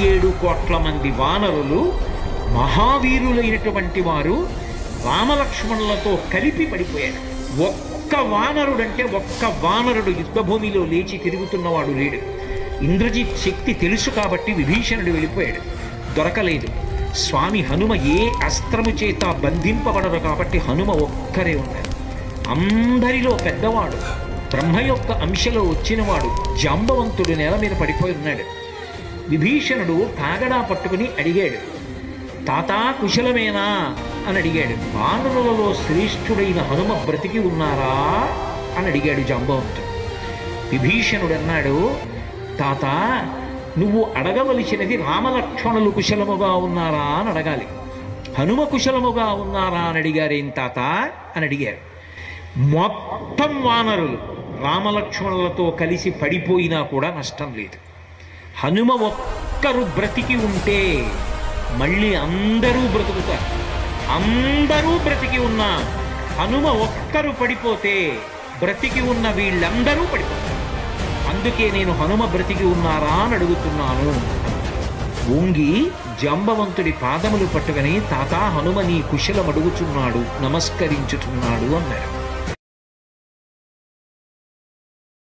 7 కోట్ల మంది వానరులు మహావీరులైనటువంటి వారు రామలక్ష్మణులతో కలిపి పడిపోయాడు. ఒక్క వానరుడు యుద్ధభూమిలో లేచి తిరుగుతున్నవాడు లేడు. ఇంద్రజిత్ శక్తి తెలుసు కాబట్టి విభీషణుడు వెళ్ళిపోయాడు, దొరకలేదు. స్వామి హనుమ ఏ అస్త్రము చేత బంధింపబడరు కాబట్టి హనుమ ఒక్కరే ఉన్నారు. అందరిలో పెద్దవాడు, బ్రహ్మ యొక్క అంశలో వచ్చినవాడు జాంబవంతుడు నేల మీద పడిపోయి ఉన్నాడు. విభీషణుడు కాగడా పట్టుకుని అడిగాడు, తాతా కుశలమేనా అని అడిగాడు. వానరులలో శ్రేష్ఠుడైన హనుమ బ్రతికి ఉన్నారా అని అడిగాడు జాంబవంతుడు. విభీషణుడు అన్నాడు, తాత నువ్వు అడగవలసినది రామలక్ష్మణులు కుశలముగా ఉన్నారా అని అడగాలి. హనుమ కుశలముగా ఉన్నారా అని అడిగారేం తాత అని అడిగారు. మొత్తం వానరులు రామలక్ష్మణులతో కలిసి పడిపోయినా కూడా నష్టం లేదు. హనుమ ఒక్కరు బ్రతికి ఉంటే మళ్ళీ అందరూ బ్రతుకుతారు. అందరూ బ్రతికి ఉన్నా హనుమ ఒక్కరు పడిపోతే బ్రతికి ఉన్న వీళ్ళందరూ పడిపోతారు. అందుకే నేను హనుమ బ్రతికి ఉన్నారా అని అడుగుతున్నాను. వంగి జాంబవంతుడి పాదములు పట్టుకుని తాతా హనుమ నీ కుశలం అడుగుచున్నాడు, నమస్కరించుతున్నాడు అన్నారు.